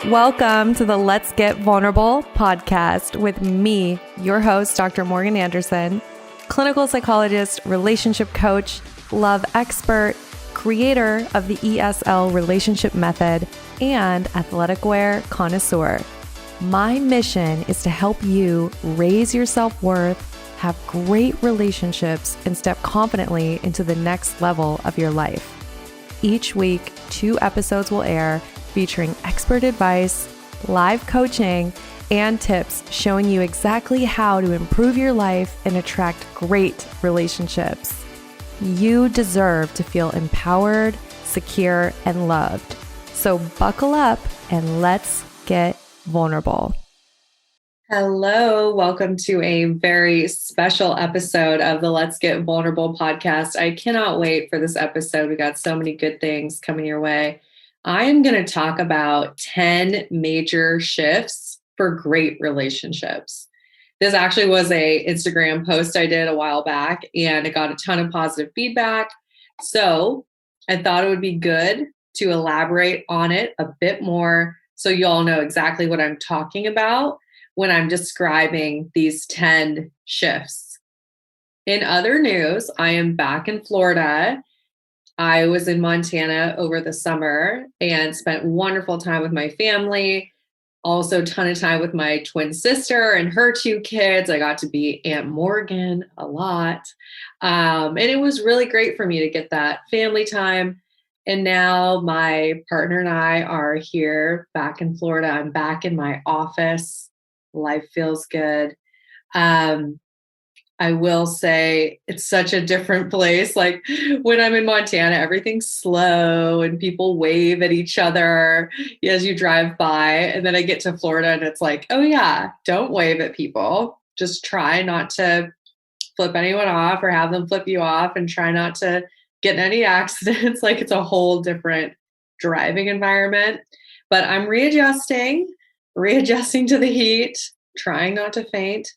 Welcome to the Let's Get Vulnerable podcast with me, your host, Dr. Morgan Anderson, clinical psychologist, relationship coach, love expert, creator of the ESL relationship method, and athletic wear connoisseur. My mission is to help you raise your self-worth, have great relationships, and step confidently into the next level of your life. Each week, 2 episodes will air featuring expert advice, live coaching, and tips showing you exactly how to improve your life and attract great relationships. You deserve to feel empowered, secure, and loved. So buckle up and let's get vulnerable. Hello, welcome to a very special episode of the Let's Get Vulnerable podcast. I cannot wait for this episode. We got so many good things coming your way. I am going to talk about 10 major shifts for great relationships. This actually was a Instagram post I did a while back, and it got a ton of positive feedback. So I thought it would be good to elaborate on it a bit more so you all know exactly what I'm talking about when I'm describing these 10 shifts. In other news, I am back in Florida. I was in Montana over the summer and spent wonderful time with my family. Also a ton of time with my twin sister and her 2 kids. I got to be Aunt Morgan a lot. And it was really great for me to get that family time. And now my partner and I are here back in Florida. I'm back in my office. Life feels good. I will say it's such a different place. Like when I'm in Montana, everything's slow and people wave at each other as you drive by. And then I get to Florida and it's like, oh yeah, don't wave at people. Just try not to flip anyone off or have them flip you off, and try not to get in any accidents. Like it's a whole different driving environment. But I'm readjusting to the heat, trying not to faint.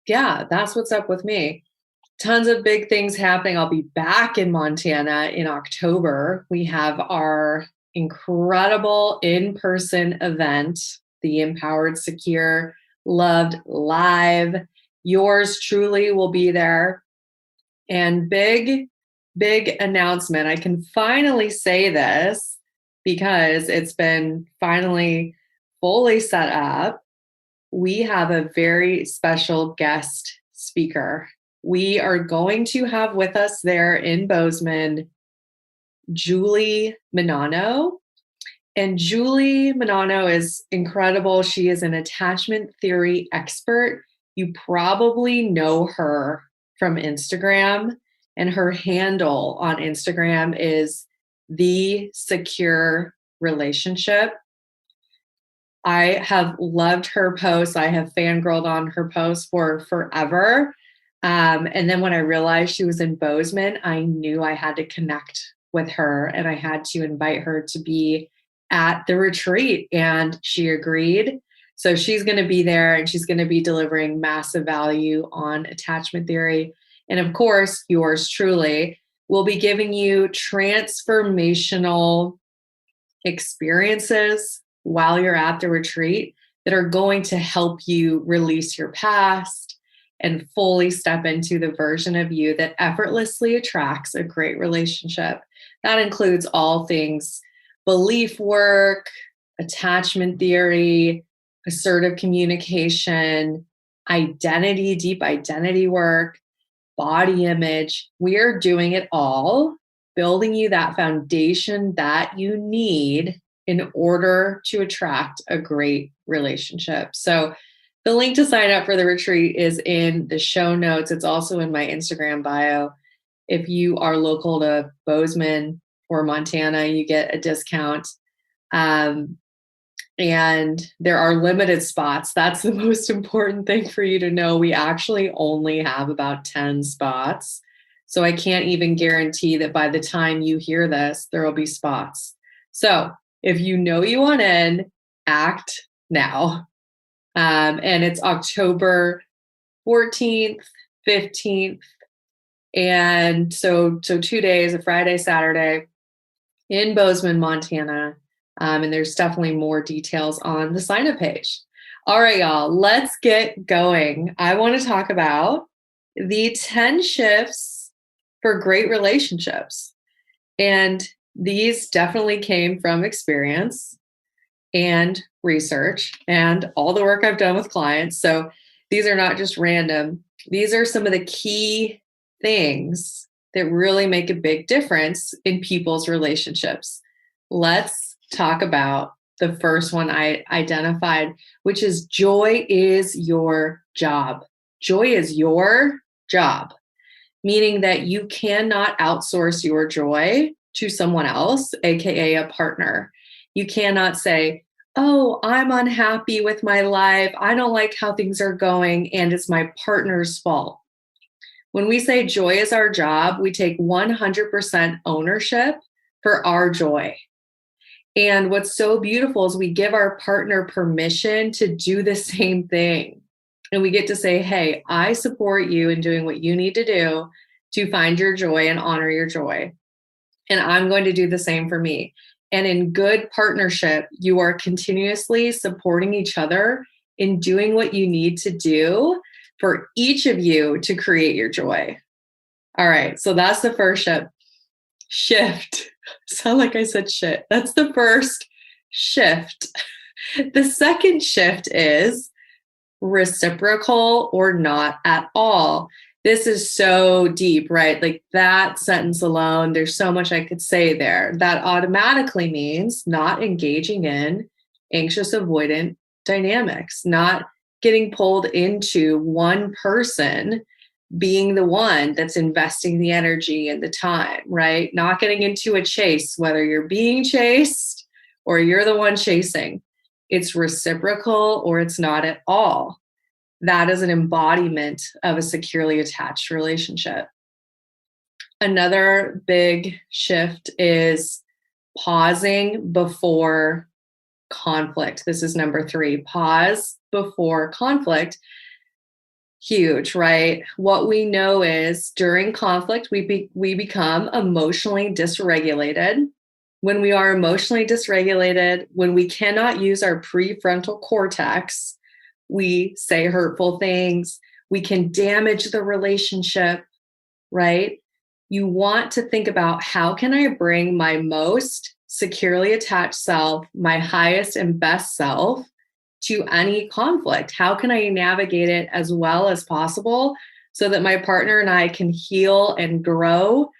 Yeah, that's what's up with me. Tons of big things happening. I'll be back in Montana in October. We have our incredible in-person event, the Empowered.Secure.Loved live. Yours truly will be there. And big announcement. I can finally say this because it's been finally fully set up. We have a very special guest speaker. We are going to have with us there in Bozeman, Julie Mennano. And Julie Mennano is incredible. She is an attachment theory expert. You probably know her from Instagram, and her handle on Instagram is thesecurerelationship. I have loved her posts. I have fangirled on her posts for forever. And then when I realized she was in Bozeman, I knew I had to connect with her and I had to invite her to be at the retreat, and she agreed. So she's going to be there and she's going to be delivering massive value on attachment theory. And of course, yours truly will be giving you transformational experiences while you're at the retreat that are going to help you release your past and fully step into the version of you that effortlessly attracts a great relationship. That includes all things belief work, attachment theory, assertive communication, identity, deep identity work, body image. We are doing it all, building you that foundation that you need in order to attract a great relationship. So the link to sign up for the retreat is in the show notes. It's also in my Instagram bio. If you are local to Bozeman or Montana, you get a discount. And there are limited spots. That's the most important thing for you to know. We actually only have about 10 spots. So I can't even guarantee that by the time you hear this, there will be spots. So if you know you want in, act now. And it's October 14th, 15th. And so 2 days, a Friday, Saturday in Bozeman, Montana. And there's definitely more details on the sign up page. All right, y'all, let's get going. I want to talk about the 10 shifts for great relationships. And these definitely came from experience and research and all the work I've done with clients. So these are not just random. These are some of the key things that really make a big difference in people's relationships. Let's talk about the first one I identified, which is joy is your job. Joy is your job, meaning that you cannot outsource your joy to someone else, AKA a partner. You cannot say, oh, I'm unhappy with my life. I don't like how things are going, and it's my partner's fault. When we say joy is our job, we take 100% ownership for our joy. And what's so beautiful is we give our partner permission to do the same thing. And we get to say, hey, I support you in doing what you need to do to find your joy and honor your joy. And I'm going to do the same for me. And in good partnership, you are continuously supporting each other in doing what you need to do for each of you to create your joy. All right, so that's the first shift. Sound like I said shit. That's the first shift. The second shift is reciprocal or not at all. This is so deep, right? Like that sentence alone, there's so much I could say there. That automatically means not engaging in anxious avoidant dynamics, not getting pulled into one person being the one that's investing the energy and the time, right? Not getting into a chase, whether you're being chased or you're the one chasing. It's reciprocal or it's not at all. That is an embodiment of a securely attached relationship. Another big shift is pausing before conflict. This is number 3. Pause before conflict. Huge, right? What we know is during conflict, we become emotionally dysregulated. When we are emotionally dysregulated, when we cannot use our prefrontal cortex, we say hurtful things. We can damage the relationship, right? You want to think about how can I bring my most securely attached self, my highest and best self, to any conflict? How can I navigate it as well as possible so that my partner and I can heal and grow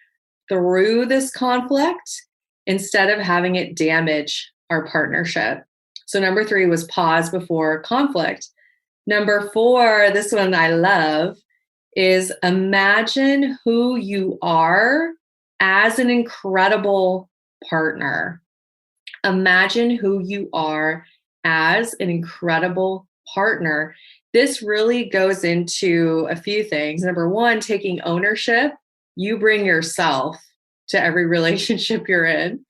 through this conflict instead of having it damage our partnership? So number 3 was pause before conflict. Number 4, this one I love, is imagine who you are as an incredible partner. Imagine who you are as an incredible partner. This really goes into a few things. Number 1, taking ownership. You bring yourself to every relationship you're in.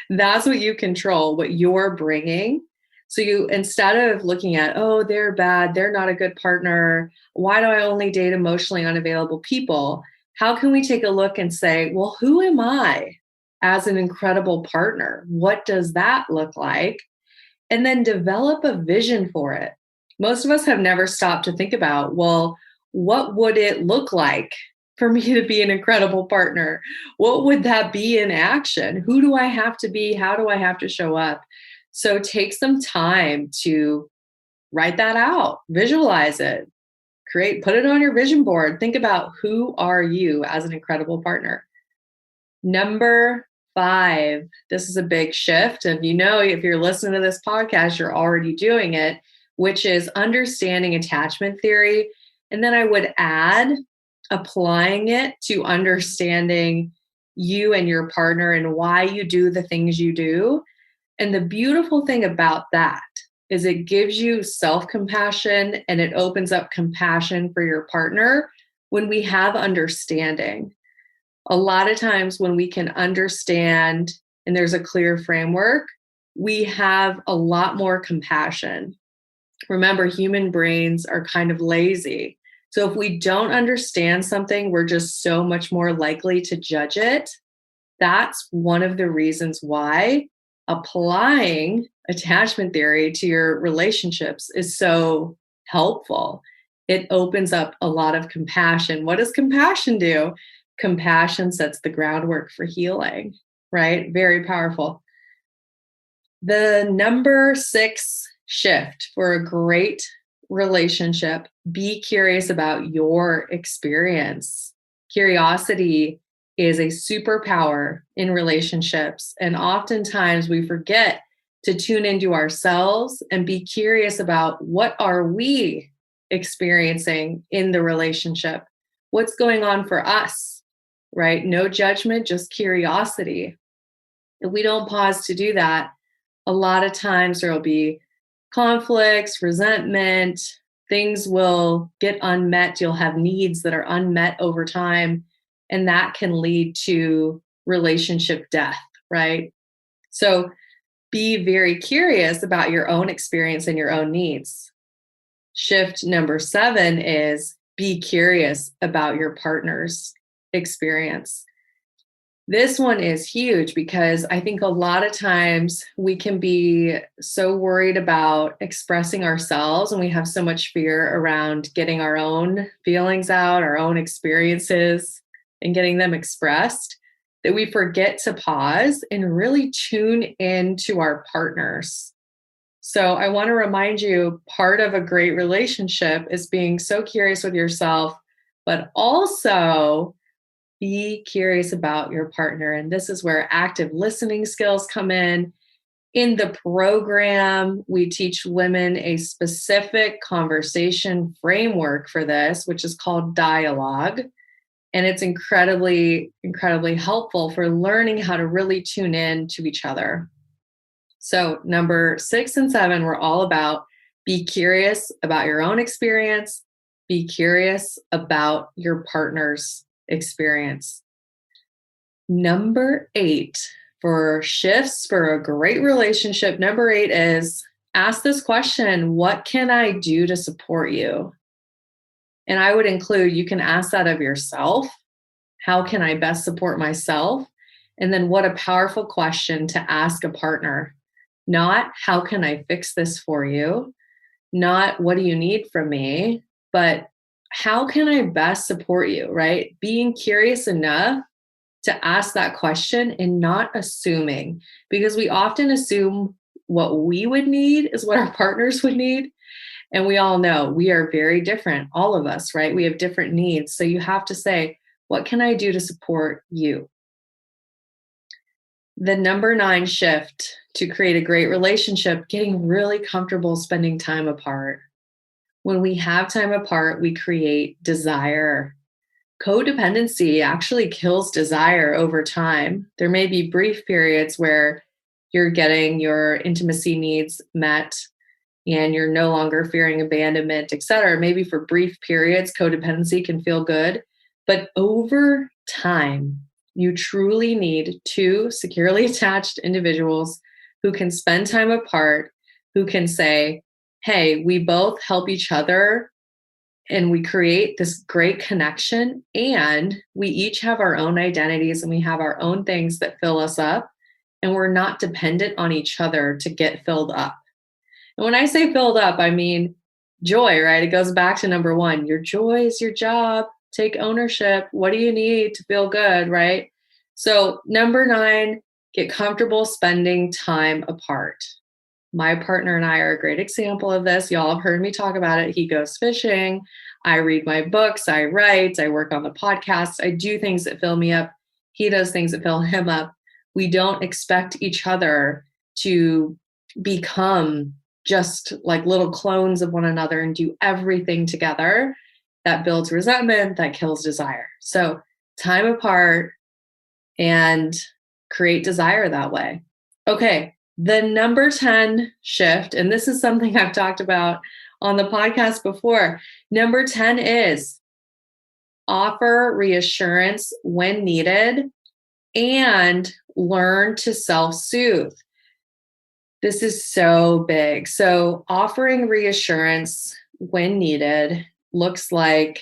That's what you control, what you're bringing. So you, instead of looking at, oh, they're bad, they're not a good partner, why do I only date emotionally unavailable people? How can we take a look and say, well, who am I as an incredible partner? What does that look like? And then develop a vision for it. Most of us have never stopped to think about, well, what would it look like for me to be an incredible partner? What would that be in action? Who do I have to be? How do I have to show up? So take some time to write that out, visualize it, put it on your vision board. Think about who are you as an incredible partner. Number 5, this is a big shift. And if you're listening to this podcast, you're already doing it, which is understanding attachment theory. And then I would add applying it to understanding you and your partner and why you do the things you do. And the beautiful thing about that is it gives you self-compassion and it opens up compassion for your partner when we have understanding. A lot of times when we can understand and there's a clear framework, we have a lot more compassion. Remember, human brains are kind of lazy. So if we don't understand something, we're just so much more likely to judge it. That's one of the reasons why applying attachment theory to your relationships is so helpful. It opens up a lot of compassion. What does compassion do? Compassion sets the groundwork for healing, right? Very powerful. The number 6 shift for a great relationship: be curious about your experience. Curiosity is a superpower in relationships, and oftentimes we forget to tune into ourselves and be curious about what are we experiencing in the relationship? What's going on for us, right? No judgment, just curiosity. If we don't pause to do that, a lot of times there will be conflicts, resentment, things will get unmet. You'll have needs that are unmet over time, and that can lead to relationship death, right? So be very curious about your own experience and your own needs. Shift number 7 is be curious about your partner's experience. This one is huge because I think a lot of times we can be so worried about expressing ourselves, and we have so much fear around getting our own feelings out, our own experiences, and getting them expressed, that we forget to pause and really tune into our partners. So I want to remind you, part of a great relationship is being so curious with yourself, but also be curious about your partner. And this is where active listening skills come in. In the program, we teach women a specific conversation framework for this, which is called dialogue. And it's incredibly, incredibly helpful for learning how to really tune in to each other. So number 6 and 7 were all about be curious about your own experience, be curious about your partner's experience. Number 8 for shifts for a great relationship. Number 8 is ask this question: what can I do to support you? And I would include, you can ask that of yourself. How can I best support myself? And then what a powerful question to ask a partner. Not how can I fix this for you? Not what do you need from me? But how can I best support you, right? Being curious enough to ask that question and not assuming, because we often assume what we would need is what our partners would need. And we all know we are very different, all of us, right? We have different needs. So you have to say, what can I do to support you? The number 9 shift to create a great relationship: getting really comfortable spending time apart. When we have time apart, we create desire. Codependency actually kills desire over time. There may be brief periods where you're getting your intimacy needs met and you're no longer fearing abandonment, etc. Maybe for brief periods, codependency can feel good. But over time, you truly need 2 securely attached individuals who can spend time apart, who can say, hey, we both help each other and we create this great connection, and we each have our own identities and we have our own things that fill us up, and we're not dependent on each other to get filled up. And when I say filled up, I mean joy, right? It goes back to number 1. Your joy is your job. Take ownership. What do you need to feel good, right? So number 9, get comfortable spending time apart. My partner and I are a great example of this. Y'all have heard me talk about it. He goes fishing. I read my books. I write. I work on the podcast. I do things that fill me up. He does things that fill him up. We don't expect each other to become just like little clones of one another and do everything together. That builds resentment, that kills desire. So time apart and create desire that way. Okay, the number 10 shift, and this is something I've talked about on the podcast before. Number 10 is offer reassurance when needed and learn to self-soothe. This is so big. So offering reassurance when needed looks like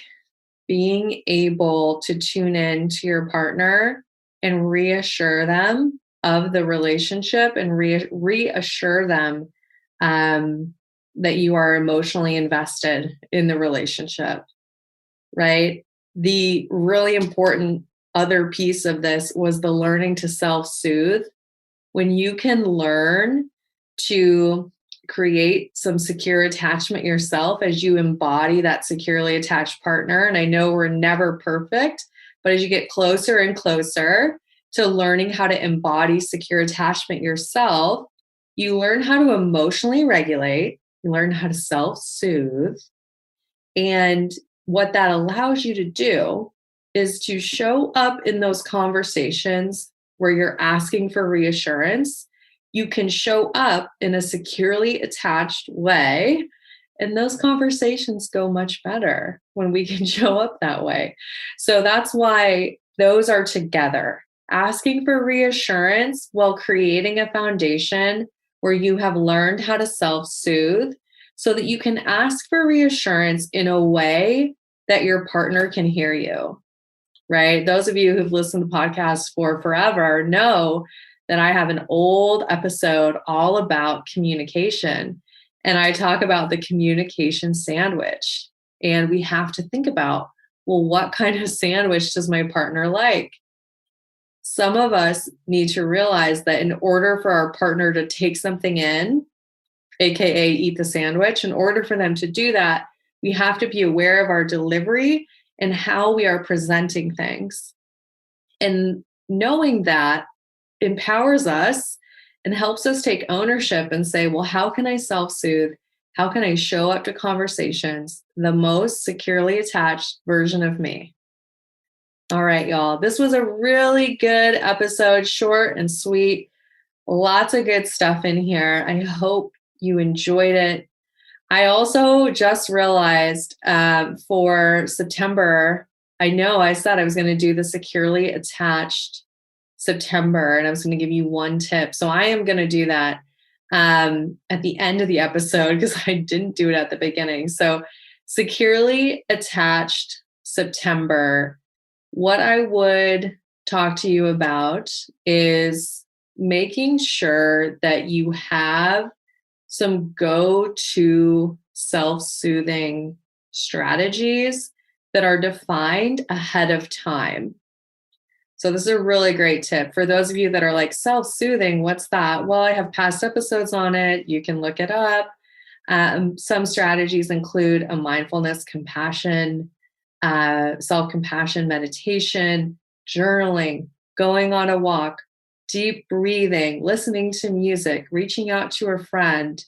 being able to tune in to your partner and reassure them of the relationship and reassure them that you are emotionally invested in the relationship, right? The really important other piece of this was the learning to self-soothe. When you can learn to create some secure attachment yourself as you embody that securely attached partner, and I know we're never perfect, but as you get closer and closer to learning how to embody secure attachment yourself, you learn how to emotionally regulate, you learn how to self-soothe, and what that allows you to do is to show up in those conversations where you're asking for reassurance. You can show up in a securely attached way, and those conversations go much better when we can show up that way. So that's why those are together. Asking for reassurance while creating a foundation where you have learned how to self-soothe so that you can ask for reassurance in a way that your partner can hear you, right? Those of you who've listened to podcasts for forever know that I have an old episode all about communication. And I talk about the communication sandwich. And we have to think about, well, what kind of sandwich does my partner like? Some of us need to realize that in order for our partner to take something in, AKA eat the sandwich, in order for them to do that, we have to be aware of our delivery and how we are presenting things. And knowing that empowers us and helps us take ownership and say, well, how can I self-soothe? How can I show up to conversations the most securely attached version of me? All right, y'all. This was a really good episode, short and sweet. Lots of good stuff in here. I hope you enjoyed it. I also just realized for September, I know I said I was going to do the securely attached September, and I was going to give you one tip. So I am going to do that at the end of the episode because I didn't do it at the beginning. So securely attached September, what I would talk to you about is making sure that you have some go-to self-soothing strategies that are defined ahead of time. So this is a really great tip. For those of you that are like, self-soothing, what's that? Well, I have past episodes on it. You can look it up. Some strategies include a mindfulness, compassion, self-compassion meditation, journaling, going on a walk, deep breathing, listening to music, reaching out to a friend.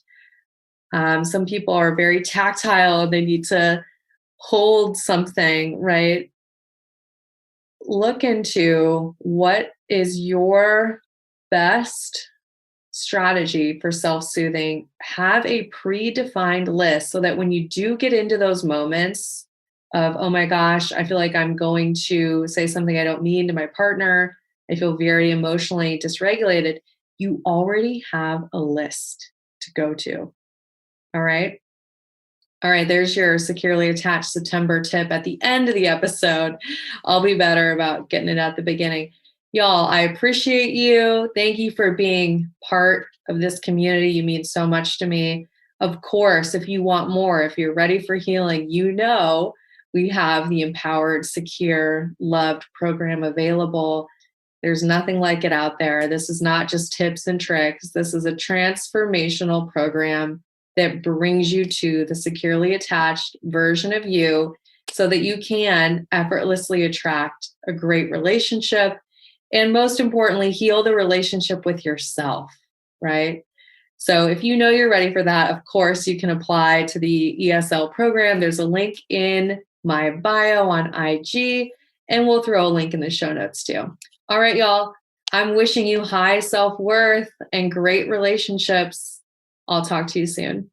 Some people are very tactile. They need to hold something, right? Look into what is your best strategy for self-soothing. Have a predefined list so that when you do get into those moments of, oh my gosh, I feel like I'm going to say something I don't mean to my partner, I feel very emotionally dysregulated, you already have a list to go to. All right. All right, there's your securely attached September tip at the end of the episode. I'll be better about getting it at the beginning. Y'all, I appreciate you. Thank you for being part of this community. You mean so much to me. Of course, if you want more, if you're ready for healing, you know we have the Empowered.Secure.Loved program available. There's nothing like it out there. This is not just tips and tricks. This is a transformational program that brings you to the securely attached version of you so that you can effortlessly attract a great relationship and, most importantly, heal the relationship with yourself, right? So if you know you're ready for that, of course, you can apply to the ESL program. There's a link in my bio on IG, and we'll throw a link in the show notes too. All right, y'all. I'm wishing you high self-worth and great relationships. I'll talk to you soon.